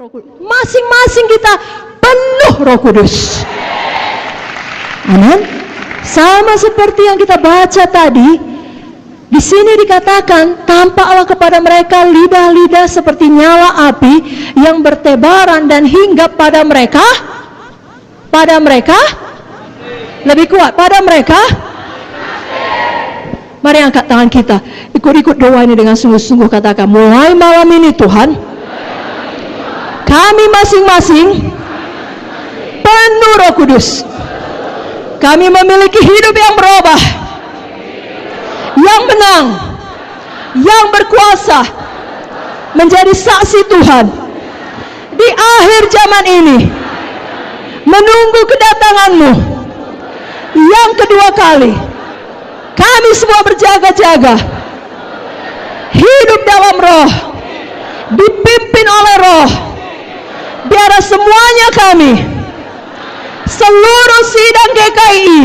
Roh Kudus. Masing-masing kita penuh Roh Kudus. Amin. Sama seperti yang kita baca tadi, di sini dikatakan tampaklah kepada mereka lidah-lidah seperti nyala api yang bertebaran dan hinggap pada mereka. Pada mereka lebih kuat. Pada mereka. Mari angkat tangan kita, ikut-ikut doa ini dengan sungguh-sungguh, katakan, mulai malam ini Tuhan, kami masing-masing penuh Roh Kudus. Kami memiliki hidup yang berubah, yang menang, yang berkuasa, menjadi saksi Tuhan di akhir zaman ini, menunggu kedatangan-Mu yang kedua kali. Kami semua berjaga-jaga, hidup dalam Roh, dipimpin oleh Roh. Biar semuanya kami, seluruh sidang GKI,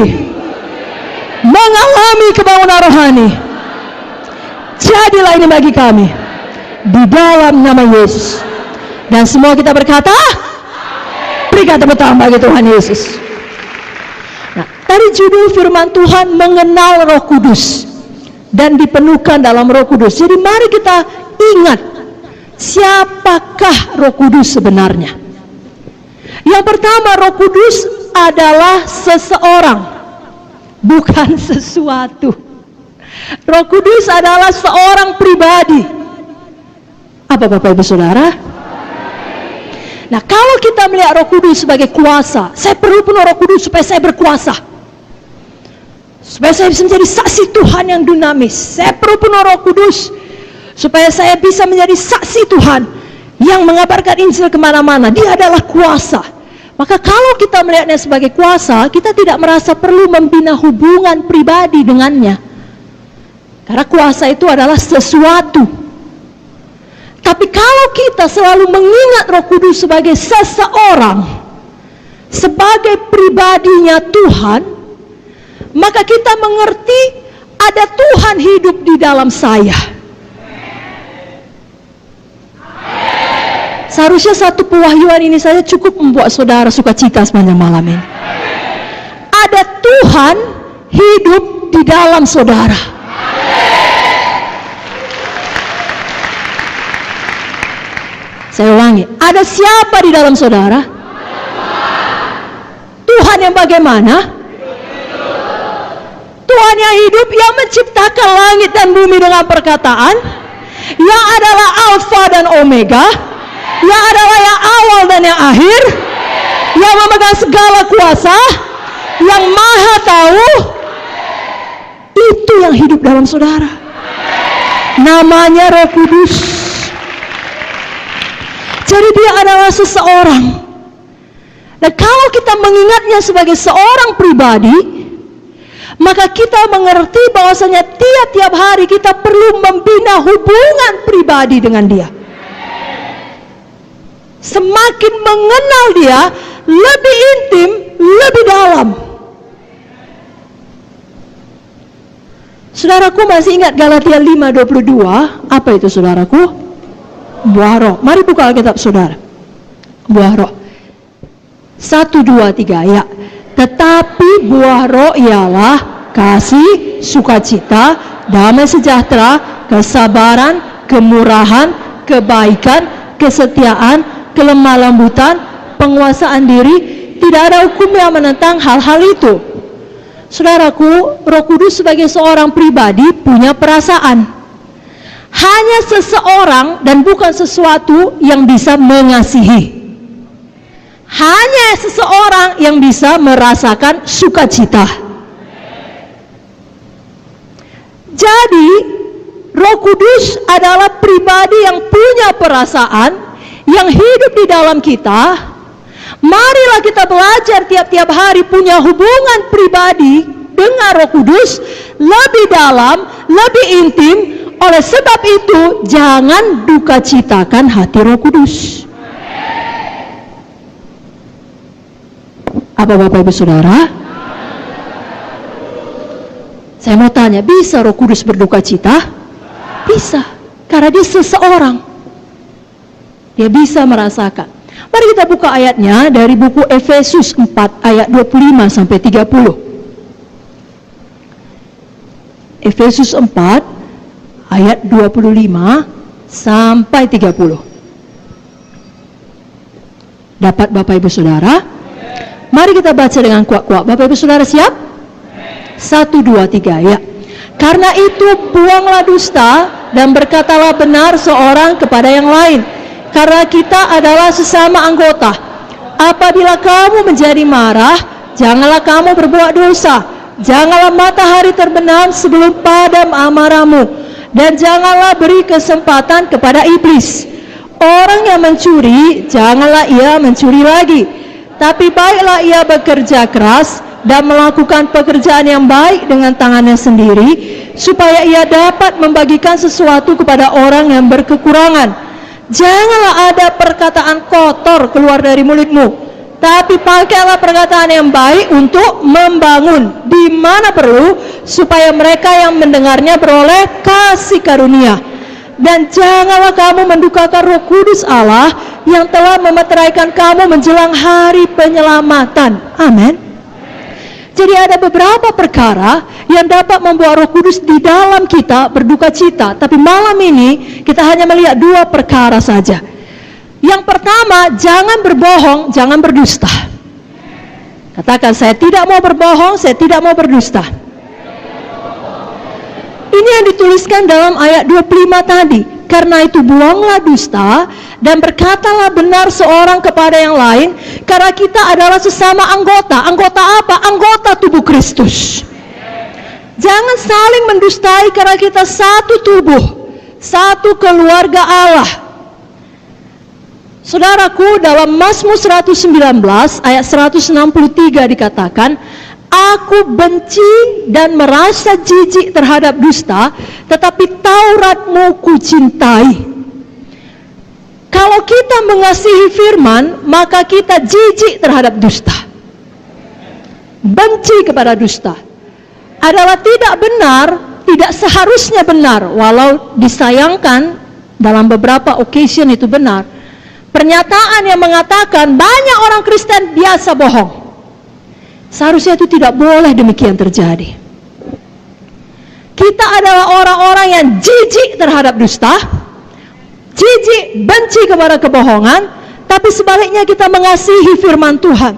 mengalami kebangunan rohani. Jadilah ini bagi kami, di dalam nama Yesus. Dan semua kita berkata, berikan tepuk tangan bagi Tuhan Yesus. Nah, tadi judul firman Tuhan mengenal Roh Kudus dan dipenuhkan dalam Roh Kudus. Jadi mari kita ingat, siapakah Roh Kudus sebenarnya? Yang pertama, Roh Kudus adalah seseorang, bukan sesuatu. Roh Kudus adalah seorang pribadi. Apa Bapak Ibu Saudara? Nah, kalau kita melihat Roh Kudus sebagai kuasa, saya perlu penuh Roh Kudus supaya saya berkuasa, supaya saya bisa menjadi saksi Tuhan yang dinamis. Saya perlu penuh Roh Kudus supaya saya bisa menjadi saksi Tuhan yang mengabarkan Injil kemana-mana. Dia adalah kuasa. Maka kalau kita melihatnya sebagai kuasa, kita tidak merasa perlu membina hubungan pribadi dengannya, karena kuasa itu adalah sesuatu. Tapi kalau kita selalu mengingat Roh Kudus sebagai seseorang, sebagai pribadinya Tuhan, maka kita mengerti ada Tuhan hidup di dalam saya. Seharusnya satu pewahyuan ini saja cukup membuat saudara sukacita sepanjang malam ini. Ada Tuhan hidup di dalam saudara. Saya ulangi, ada siapa di dalam saudara? Tuhan yang bagaimana? Tuhan yang hidup, yang menciptakan langit dan bumi dengan perkataan, yang adalah Alfa dan Omega, yang adalah yang awal dan yang akhir, yang memegang segala kuasa, yang maha tahu. Itu yang hidup dalam saudara. Namanya Roh Kudus. Jadi dia adalah seseorang. Dan kalau kita mengingatnya sebagai seorang pribadi, maka kita mengerti bahwasanya tiap-tiap hari kita perlu membina hubungan pribadi dengan dia. Semakin mengenal dia, lebih intim, lebih dalam. Saudaraku masih ingat Galatia 5:22? Apa itu saudaraku? Buah roh. Mari buka Alkitab saudara. Buah roh. 1, 2, 3 ya. Tetapi buah roh ialah kasih, sukacita, damai sejahtera, kesabaran, kemurahan, kebaikan, kesetiaan, kelemah lembutan, penguasaan diri. Tidak ada hukum yang menentang hal-hal itu. Saudaraku, Roh Kudus sebagai seorang pribadi punya perasaan. Hanya seseorang dan bukan sesuatu yang bisa mengasihi. Hanya seseorang yang bisa merasakan sukacita. Jadi, Roh Kudus adalah pribadi yang punya perasaan, yang hidup di dalam kita. Marilah kita belajar tiap-tiap hari punya hubungan pribadi dengan Roh Kudus lebih dalam, lebih intim. Oleh sebab itu, jangan duka citakan hati Roh Kudus. Apa Bapak Ibu Saudara? Saya mau tanya, bisa Roh Kudus berduka cita? Bisa, karena dia seseorang. Dia bisa merasakan. Mari kita buka ayatnya dari buku Efesus 4 ayat 25 sampai 30. Efesus 4 ayat 25 sampai 30. Dapat Bapak Ibu Saudara? Mari kita baca dengan kuat-kuat. Bapak Ibu Saudara siap? 1, 2, 3 ya. Karena itu buanglah dusta dan berkatalah benar seorang kepada yang lain. Karena kita adalah sesama anggota. Apabila kamu menjadi marah, janganlah kamu berbuat dosa. Janganlah matahari terbenam sebelum padam amarahmu. Dan janganlah beri kesempatan kepada iblis. Orang yang mencuri, janganlah ia mencuri lagi. Tapi baiklah ia bekerja keras dan melakukan pekerjaan yang baik dengan tangannya sendiri, supaya ia dapat membagikan sesuatu kepada orang yang berkekurangan. Janganlah ada perkataan kotor keluar dari mulutmu, tapi pakailah perkataan yang baik untuk membangun di mana perlu, supaya mereka yang mendengarnya beroleh kasih karunia. Dan janganlah kamu mendukakan Roh Kudus Allah yang telah memeteraikan kamu menjelang hari penyelamatan. Amin. Jadi ada beberapa perkara yang dapat membuat Roh Kudus di dalam kita berduka cita. Tapi malam ini kita hanya melihat 2 perkara saja. Yang pertama, jangan berbohong, jangan berdusta. Katakan, saya tidak mau berbohong, saya tidak mau berdusta. Ini yang dituliskan dalam ayat 25 tadi. Karena itu buanglah dusta dan berkatalah benar seorang kepada yang lain, karena kita adalah sesama anggota. Anggota apa? Anggota tubuh Kristus. Jangan saling mendustai, karena kita satu tubuh, satu keluarga Allah. Saudaraku, dalam Mazmur 119 ayat 163 dikatakan, aku benci dan merasa jijik terhadap dusta, tetapi Tauratmu kucintai. Kalau kita mengasihi firman, maka kita jijik terhadap dusta. Benci kepada dusta adalah tidak benar, tidak seharusnya benar, walau disayangkan dalam beberapa occasion itu benar. Pernyataan yang mengatakan banyak orang Kristen biasa bohong. Seharusnya itu tidak boleh demikian terjadi. Kita adalah orang-orang yang jijik terhadap dusta, jijik, benci kepada kebohongan, tapi sebaliknya kita mengasihi firman Tuhan.